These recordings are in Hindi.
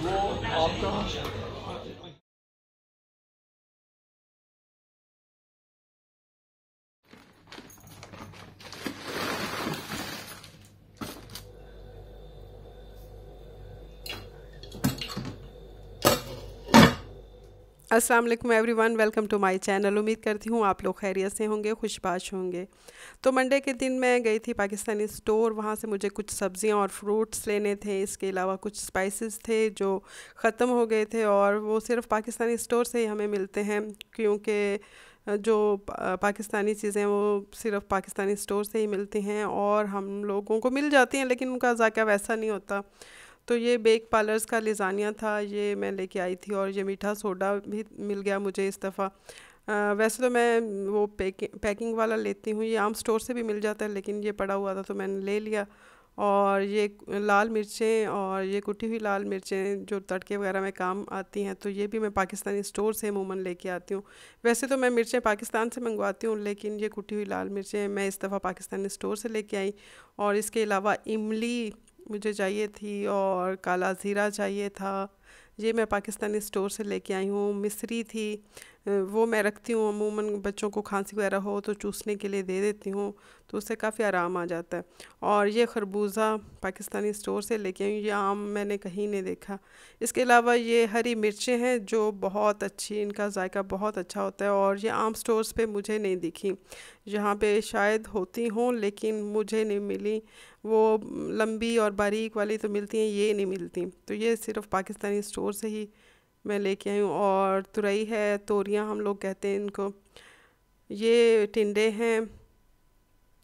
वो आपका अस्सलाम वालेकुम everyone, welcome to my channel. उम्मीद करती हूँ आप लोग खैरियत से होंगे, खुशबाश होंगे। तो मंडे के दिन मैं गई थी पाकिस्तानी स्टोर। वहाँ से मुझे कुछ सब्ज़ियाँ और फ्रूट्स लेने थे। इसके अलावा कुछ स्पाइसेस थे जो ख़त्म हो गए थे, और वो सिर्फ़ पाकिस्तानी स्टोर से ही हमें मिलते हैं, क्योंकि जो पाकिस्तानी चीज़ें वो सिर्फ़ पाकिस्तानी स्टोर से ही मिलती हैं और हम लोगों को मिल जाती हैं, लेकिन उनका जायका वैसा नहीं होता। तो ये बेक पार्लर्स का लिज़ानिया था, ये मैं लेके आई थी, और ये मीठा सोडा भी मिल गया मुझे इस दफ़ा। वैसे तो मैं वो पैकिंग वाला लेती हूँ, ये आम स्टोर से भी मिल जाता है, लेकिन ये पड़ा हुआ था तो मैंने ले लिया। और ये लाल मिर्चें, और ये कुटी हुई लाल मिर्चें जो तड़के वगैरह में काम आती हैं, तो ये भी मैं पाकिस्तानी स्टोर से अमूमन लेके आती हूँ। वैसे तो मैं मिर्चें पाकिस्तान से मंगवाती हूँ, लेकिन ये कुटी हुई लाल मिर्चें मैं इस दफ़ा पाकिस्तानी स्टोर से लेके आई। और इसके अलावा इमली मुझे चाहिए थी, और काला ज़ीरा चाहिए था, ये मैं पाकिस्तानी स्टोर से लेके आई हूँ। मिस्री थी, वो मैं रखती हूँ अमूमन, बच्चों को खांसी वगैरह हो तो चूसने के लिए दे देती हूँ, तो उससे काफ़ी आराम आ जाता है। और ये खरबूजा पाकिस्तानी स्टोर से लेके आई हूँ, ये आम मैंने कहीं नहीं देखा। इसके अलावा ये हरी मिर्चें हैं जो बहुत अच्छी, इनका जायका बहुत अच्छा होता है, और ये आम स्टोर्स पे मुझे नहीं दिखी। यहाँ पे शायद होती हों, लेकिन मुझे नहीं मिली। वो लंबी और बारीक वाली तो मिलती हैं, ये नहीं मिलती। तो ये सिर्फ़ पाकिस्तानी स्टोर से ही मैं लेके आई हूँ। और तुरई है, तोरियां हम लोग कहते हैं इनको, ये टिंडे हैं,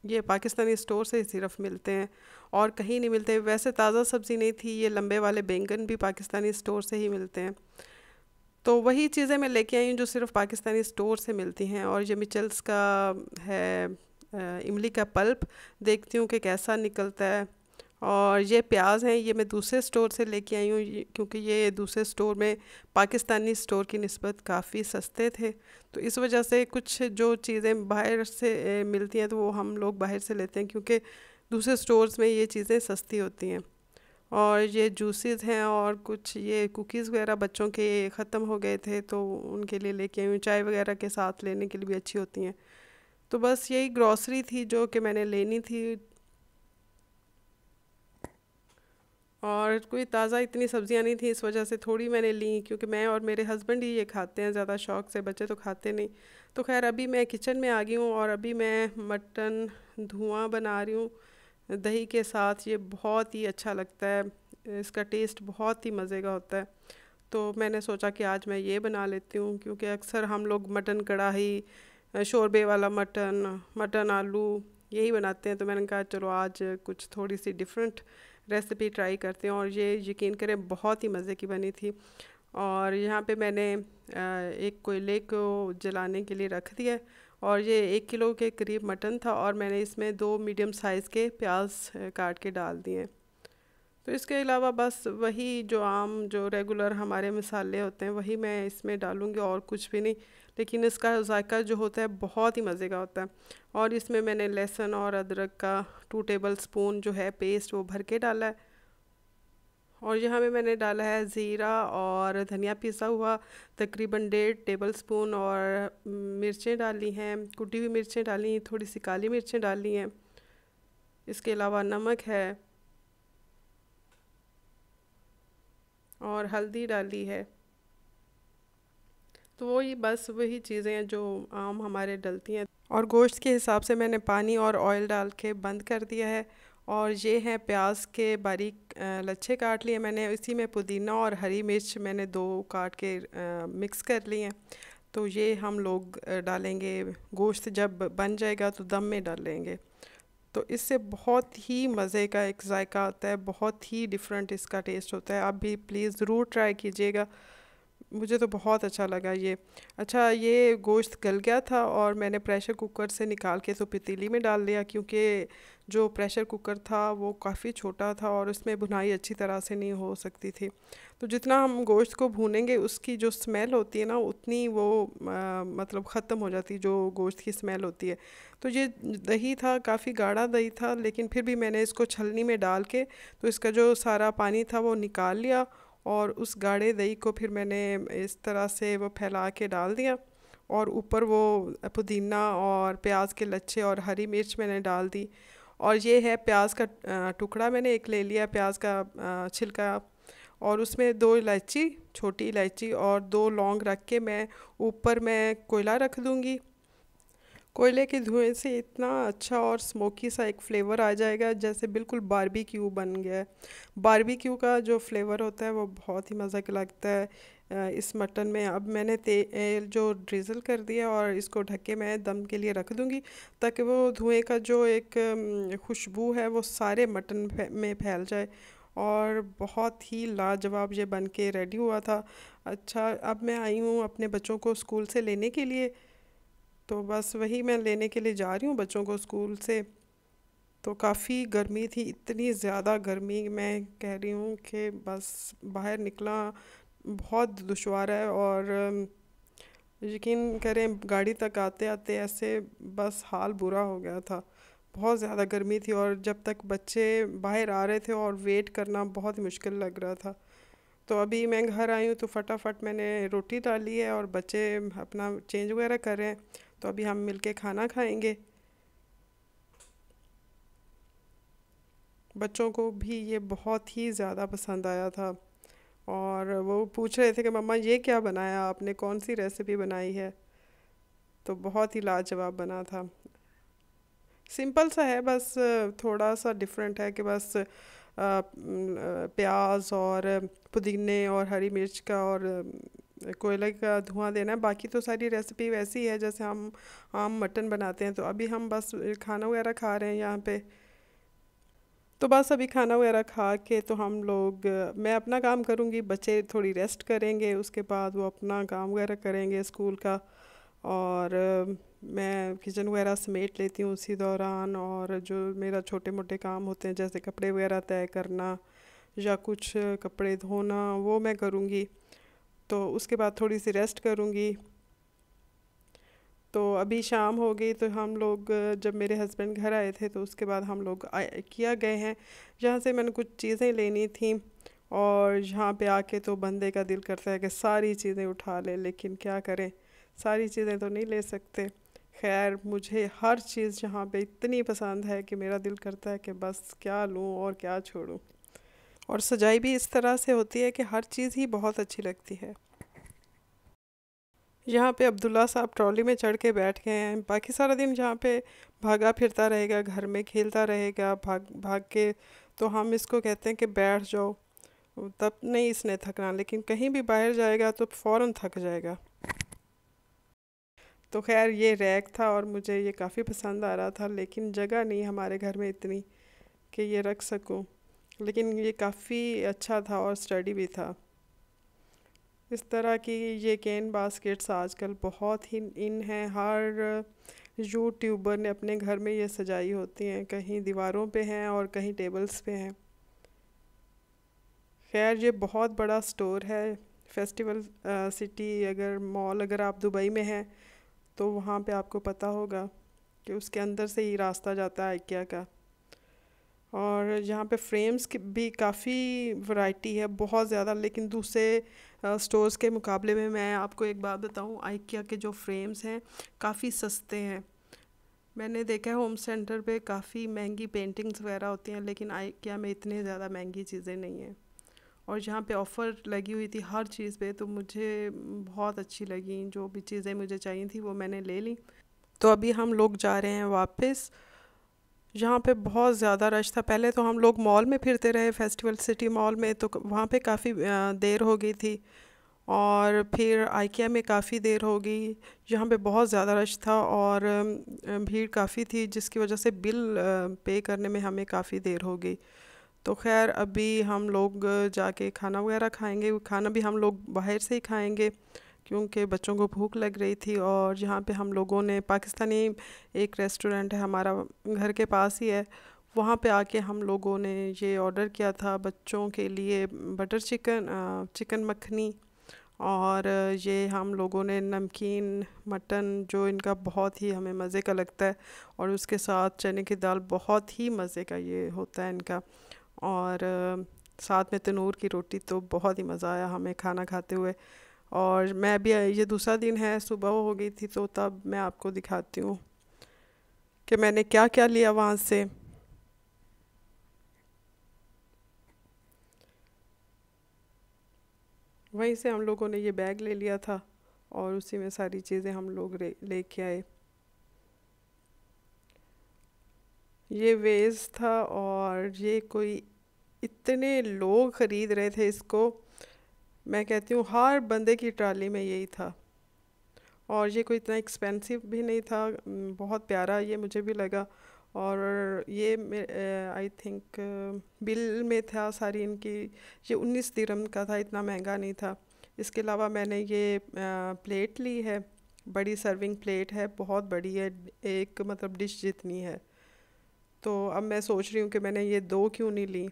ये पाकिस्तानी स्टोर से ही सिर्फ मिलते हैं और कहीं नहीं मिलते। वैसे ताज़ा सब्ज़ी नहीं थी, ये लंबे वाले बैंगन भी पाकिस्तानी स्टोर से ही मिलते हैं। तो वही चीज़ें मैं लेके आई हूँ जो सिर्फ पाकिस्तानी स्टोर से मिलती हैं। और ये मिचल्स का है इमली का पल्प, देखती हूँ कि कैसा निकलता है। और ये प्याज हैं, ये मैं दूसरे स्टोर से लेके आई हूँ, क्योंकि ये दूसरे स्टोर में पाकिस्तानी स्टोर की निस्बत काफ़ी सस्ते थे। तो इस वजह से कुछ जो चीज़ें बाहर से मिलती हैं तो वो हम लोग बाहर से लेते हैं, क्योंकि दूसरे स्टोर्स में ये चीज़ें सस्ती होती हैं। और ये जूसेस हैं, और कुछ ये कुकीज़ वगैरह बच्चों के ख़त्म हो गए थे तो उनके लिए लेके आई हूँ, चाय वगैरह के साथ लेने के लिए भी अच्छी होती हैं। तो बस यही ग्रॉसरी थी जो कि मैंने लेनी थी। और कोई ताज़ा इतनी सब्जियां नहीं थी, इस वजह से थोड़ी मैंने ली, क्योंकि मैं और मेरे हस्बैंड ही ये खाते हैं ज़्यादा शौक़ से, बच्चे तो खाते नहीं। तो खैर अभी मैं किचन में आ गई हूँ, और अभी मैं मटन धुआं बना रही हूँ दही के साथ। ये बहुत ही अच्छा लगता है, इसका टेस्ट बहुत ही मज़े का होता है। तो मैंने सोचा कि आज मैं ये बना लेती हूँ, क्योंकि अक्सर हम लोग मटन कढ़ाई, शोरबे वाला मटन, मटन आलू यही बनाते हैं। तो मैंने कहा चलो आज कुछ थोड़ी सी डिफरेंट रेसिपी ट्राई करते हैं, और ये यकीन करें बहुत ही मज़े की बनी थी। और यहाँ पे मैंने एक कोयले को जलाने के लिए रख दिया, और ये 1 किलो के करीब मटन था, और मैंने इसमें 2 मीडियम साइज़ के प्याज काट के डाल दिए। तो इसके अलावा बस वही जो आम जो रेगुलर हमारे मसाले होते हैं वही मैं इसमें डालूँगी, और कुछ भी नहीं। लेकिन इसका जायका जो होता है बहुत ही मज़े का होता है। और इसमें मैंने लहसुन और अदरक का 2 टेबल स्पून जो है पेस्ट वो भर के डाला है। और यहाँ में मैंने डाला है ज़ीरा और धनिया पिसा हुआ तकरीबन 1.5 टेबल स्पून, और मिर्चें डाली हैं, कुटी हुई मिर्चें डाली हैं, थोड़ी सी काली मिर्चें डाली हैं। इसके अलावा नमक है, और हल्दी डाली है। तो वही बस वही चीज़ें हैं जो आम हमारे डलती हैं। और गोश्त के हिसाब से मैंने पानी और ऑयल डाल के बंद कर दिया है। और ये हैं प्याज के बारीक लच्छे काट लिए मैंने, इसी में पुदीना और हरी मिर्च मैंने 2 काट के मिक्स कर लिए हैं। तो ये हम लोग डालेंगे, गोश्त जब बन जाएगा तो दम में डालेंगे। तो इससे बहुत ही मज़े का एक जायका आता है, बहुत ही डिफरेंट इसका टेस्ट होता है। आप भी प्लीज़ ज़रूर ट्राई कीजिएगा, मुझे तो बहुत अच्छा लगा ये। अच्छा, ये गोश्त गल गया था, और मैंने प्रेशर कुकर से निकाल के तो पतीली में डाल दिया, क्योंकि जो प्रेशर कुकर था वो काफ़ी छोटा था और उसमें भुनाई अच्छी तरह से नहीं हो सकती थी। तो जितना हम गोश्त को भूनेंगे उसकी जो स्मेल होती है ना, उतनी वो मतलब ख़त्म हो जाती है जो गोश्त की स्मेल होती है। तो ये दही था, काफ़ी गाढ़ा दही था, लेकिन फिर भी मैंने इसको छलनी में डाल के तो इसका जो सारा पानी था वो निकाल लिया, और उस गाढ़े दही को फिर मैंने इस तरह से वो फैला के डाल दिया, और ऊपर वो पुदीना और प्याज के लच्छे और हरी मिर्च मैंने डाल दी। और ये है प्याज का टुकड़ा मैंने एक ले लिया, प्याज का छिलका, और उसमें 2 इलायची, छोटी इलायची और 2 लौंग रख के मैं कोयला रख दूँगी। कोयले के धुएं से इतना अच्छा और स्मोकी सा एक फ्लेवर आ जाएगा, जैसे बिल्कुल बारबेक्यू बन गया है। बारबेक्यू का जो फ्लेवर होता है वो बहुत ही मज़ा का लगता है इस मटन में। अब मैंने तेल जो ड्रिज़ल कर दिया और इसको ढक के मैं दम के लिए रख दूँगी, ताकि वो धुएं का जो एक खुशबू है वो सारे मटन में फैल जाए। और बहुत ही लाजवाब ये बन के रेडी हुआ था। अच्छा, अब मैं आई हूँ अपने बच्चों को स्कूल से लेने के लिए, तो बस वही मैं लेने के लिए जा रही हूँ बच्चों को स्कूल से। तो काफ़ी गर्मी थी, इतनी ज़्यादा गर्मी, मैं कह रही हूँ कि बस बाहर निकला बहुत दुश्वार है। और यकीन करें गाड़ी तक आते आते ऐसे बस हाल बुरा हो गया था, बहुत ज़्यादा गर्मी थी। और जब तक बच्चे बाहर आ रहे थे और वेट करना बहुत मुश्किल लग रहा था। तो अभी मैं घर आई हूँ तो फटाफट मैंने रोटी डाली है और बच्चे अपना चेंज वगैरह कर रहे हैं, तो अभी हम मिलके खाना खाएंगे। बच्चों को भी ये बहुत ही ज़्यादा पसंद आया था, और वो पूछ रहे थे कि मम्मा ये क्या बनाया आपने, कौन सी रेसिपी बनाई है। तो बहुत ही लाजवाब बना था। सिंपल सा है, बस थोड़ा सा डिफरेंट है कि बस प्याज और पुदीने और हरी मिर्च का और कोयले का धुआं देना है। बाकी तो सारी रेसिपी वैसी है जैसे हम आम मटन बनाते हैं। तो अभी हम बस खाना वगैरह खा रहे हैं यहाँ पे। तो बस अभी खाना वगैरह खा के तो हम लोग मैं अपना काम करूँगी, बच्चे थोड़ी रेस्ट करेंगे, उसके बाद वो अपना काम वगैरह करेंगे स्कूल का। और मैं किचन वगैरह समेट लेती हूँ उसी दौरान, और जो मेरा छोटे मोटे काम होते हैं जैसे कपड़े वगैरह तय करना या कुछ कपड़े धोना वो मैं करूँगी। तो उसके बाद थोड़ी सी रेस्ट करूँगी। तो अभी शाम हो गई, तो हम लोग जब मेरे हस्बैंड घर आए थे तो उसके बाद हम लोग किया गए हैं, जहाँ से मैंने कुछ चीज़ें लेनी थी। और यहाँ पे आके तो बंदे का दिल करता है कि सारी चीज़ें उठा ले, लेकिन क्या करें, सारी चीज़ें तो नहीं ले सकते। खैर, मुझे हर चीज़ यहाँ पे इतनी पसंद है कि मेरा दिल करता है कि बस क्या लूँ और क्या छोड़ूँ। और सजाई भी इस तरह से होती है कि हर चीज़ ही बहुत अच्छी लगती है। यहाँ पे अब्दुल्ला साहब ट्रॉली में चढ़ के बैठ गए हैं, बाकी सारा दिन यहाँ पे भागा फिरता रहेगा, घर में खेलता रहेगा भाग भाग के। तो हम इसको कहते हैं कि बैठ जाओ, तब नहीं इसने थकना, लेकिन कहीं भी बाहर जाएगा तो फ़ौरन थक जाएगा। तो खैर, ये रैक था और मुझे ये काफ़ी पसंद आ रहा था, लेकिन जगह नहीं हमारे घर में इतनी कि ये रख सकूं। लेकिन ये काफ़ी अच्छा था और स्टडी भी था। इस तरह की ये केन बास्केट्स आजकल बहुत ही इन हैं, हर यूट्यूबर ने अपने घर में ये सजाई होती हैं, कहीं दीवारों पे हैं और कहीं टेबल्स पे हैं। खैर, ये बहुत बड़ा स्टोर है, फेस्टिवल सिटी अगर मॉल अगर आप दुबई में हैं तो वहाँ पे आपको पता होगा कि उसके अंदर से ही रास्ता जाता है IKEA का। और यहाँ पे फ्रेम्स की भी काफ़ी वैरायटी है, बहुत ज़्यादा। लेकिन दूसरे स्टोर्स के मुकाबले में मैं आपको एक बात बताऊँ, IKEA के जो फ्रेम्स हैं काफ़ी सस्ते हैं। मैंने देखा है होम सेंटर पे काफ़ी महंगी पेंटिंग्स वगैरह होती हैं, लेकिन IKEA में इतने ज़्यादा महंगी चीज़ें नहीं हैं। और यहाँ पे ऑफ़र लगी हुई थी हर चीज़ पे, तो मुझे बहुत अच्छी लगी, जो भी चीज़ें मुझे चाहिए थी वो मैंने ले ली। तो अभी हम लोग जा रहे हैं वापस। यहाँ पे बहुत ज़्यादा रश था, पहले तो हम लोग मॉल में फिरते रहे, फेस्टिवल सिटी मॉल में, तो वहाँ पे काफ़ी देर हो गई थी। और फिर IKEA में काफ़ी देर हो गई, यहाँ पे बहुत ज़्यादा रश था और भीड़ काफ़ी थी, जिसकी वजह से बिल पे करने में हमें काफ़ी देर हो गई। तो खैर, अभी हम लोग जाके खाना वगैरह खाएंगे, खाना भी हम लोग बाहर से ही खाएंगे क्योंकि बच्चों को भूख लग रही थी। और यहाँ पे हम लोगों ने पाकिस्तानी एक रेस्टोरेंट है हमारा घर के पास ही है, वहाँ पे आके हम लोगों ने ये ऑर्डर किया था बच्चों के लिए, बटर चिकन, चिकन मखनी। और ये हम लोगों ने नमकीन मटन, जो इनका बहुत ही हमें मज़े का लगता है, और उसके साथ चने की दाल, बहुत ही मज़े का ये होता है इनका। और साथ में तनूर की रोटी। तो बहुत ही मज़ा आया हमें खाना खाते हुए। और मैं भी, ये दूसरा दिन है, सुबह हो गई थी, तो तब मैं आपको दिखाती हूँ कि मैंने क्या क्या लिया वहाँ से। वहीं से हम लोगों ने ये बैग ले लिया था और उसी में सारी चीज़ें हम लोग लेके आए। ये वेज था और ये कोई इतने लोग ख़रीद रहे थे इसको, मैं कहती हूँ हर बंदे की ट्राली में यही था। और ये कोई इतना एक्सपेंसिव भी नहीं था, बहुत प्यारा ये मुझे भी लगा। और ये आई थिंक बिल में था सारी इनकी, ये 19 दिरहम का था, इतना महंगा नहीं था। इसके अलावा मैंने ये प्लेट ली है, बड़ी सर्विंग प्लेट है, बहुत बड़ी है, एक मतलब डिश जितनी है। तो अब मैं सोच रही हूँ कि मैंने ये दो क्यों नहीं ली।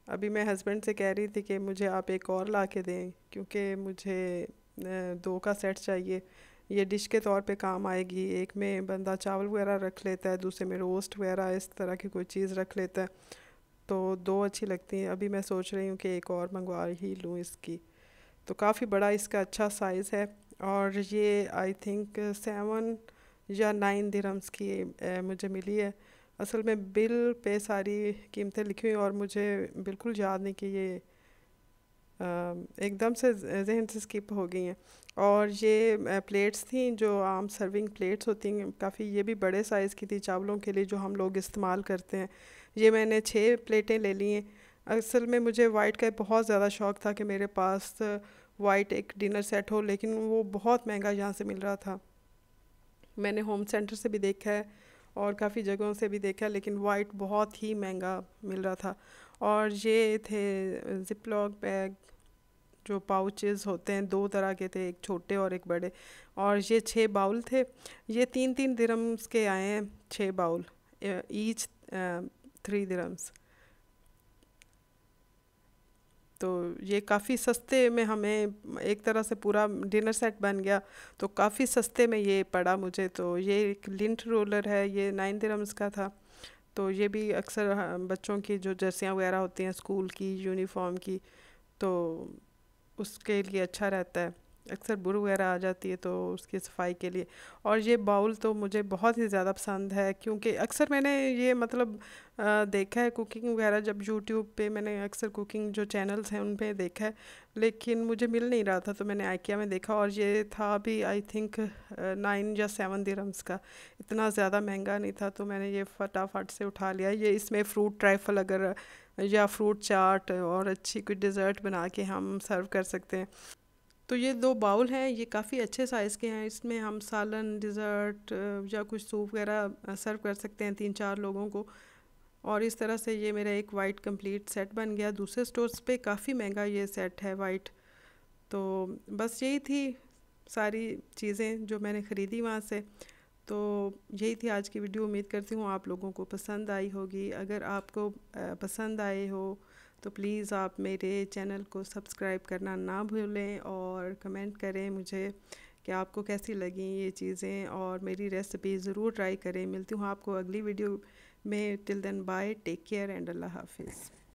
अभी मैं हस्बैंड से कह रही थी कि मुझे आप एक और ला के दें, क्योंकि मुझे दो का सेट चाहिए। ये डिश के तौर पे काम आएगी, एक में बंदा चावल वगैरह रख लेता है, दूसरे में रोस्ट वगैरह इस तरह की कोई चीज़ रख लेता है, तो दो अच्छी लगती हैं। अभी मैं सोच रही हूँ कि एक और मंगवा ही लूँ इसकी। तो काफ़ी बड़ा इसका अच्छा साइज़ है। और ये आई थिंक 7 या 9 दिरहम्स की मुझे मिली है। असल में बिल पे सारी कीमतें लिखी हुई, और मुझे बिल्कुल याद नहीं कि ये एकदम से जहन से स्किप हो गई हैं। और ये प्लेट्स थी जो आम सर्विंग प्लेट्स होती हैं, काफ़ी ये भी बड़े साइज़ की थी चावलों के लिए जो हम लोग इस्तेमाल करते हैं। ये मैंने 6 प्लेटें ले ली हैं। असल में मुझे वाइट का बहुत ज़्यादा शौक़ था कि मेरे पास वाइट एक डिनर सेट हो, लेकिन वो बहुत महंगा यहाँ से मिल रहा था। मैंने होम सेंटर से भी देखा है और काफ़ी जगहों से भी देखा है, लेकिन वाइट बहुत ही महंगा मिल रहा था। और ये थे ज़िपलॉक बैग, जो पाउचेस होते हैं, दो तरह के थे, एक छोटे और एक बड़े। और ये 6 बाउल थे, ये 3-3 दिरहम्स के आए हैं 6 बाउल, ईच 3 दिरहम्स। तो ये काफ़ी सस्ते में हमें एक तरह से पूरा डिनर सेट बन गया, तो काफ़ी सस्ते में ये पड़ा मुझे। तो ये एक लिंट रोलर है, ये 9 दिरहम्स का था। तो ये भी अक्सर बच्चों की जो जर्सियाँ वगैरह होती हैं स्कूल की यूनिफॉर्म की, तो उसके लिए अच्छा रहता है। अक्सर बुर वगैरह आ जाती है तो उसकी सफाई के लिए। और ये बाउल तो मुझे बहुत ही ज़्यादा पसंद है, क्योंकि अक्सर मैंने ये मतलब देखा है कुकिंग वगैरह, जब यूट्यूब पे मैंने अक्सर कुकिंग जो चैनल्स हैं उन पे देखा है, लेकिन मुझे मिल नहीं रहा था, तो मैंने आइकिया में देखा और ये था भी आई थिंक 9 या 7 दिरहम्स का, इतना ज़्यादा महंगा नहीं था। तो मैंने ये फटाफट से उठा लिया। ये इसमें फ्रूट ट्राइफल अगर या फ्रूट चाट और अच्छी कोई डिज़र्ट बना के हम सर्व कर सकते हैं। तो ये दो बाउल हैं, ये काफ़ी अच्छे साइज़ के हैं, इसमें हम सालन, डिज़र्ट या कुछ सूप वगैरह सर्व कर सकते हैं 3-4 लोगों को। और इस तरह से ये मेरा एक वाइट कंप्लीट सेट बन गया। दूसरे स्टोर्स पे काफ़ी महंगा ये सेट है वाइट। तो बस यही थी सारी चीज़ें जो मैंने ख़रीदी वहाँ से। तो यही थी आज की वीडियो। उम्मीद करती हूँ आप लोगों को पसंद आई होगी। अगर आपको पसंद आए हो तो प्लीज़ आप मेरे चैनल को सब्सक्राइब करना ना भूलें और कमेंट करें मुझे कि आपको कैसी लगी ये चीज़ें, और मेरी रेसिपी ज़रूर ट्राई करें। मिलती हूँ आपको अगली वीडियो में। Till then bye, take care and अल्लाह हाफिज़।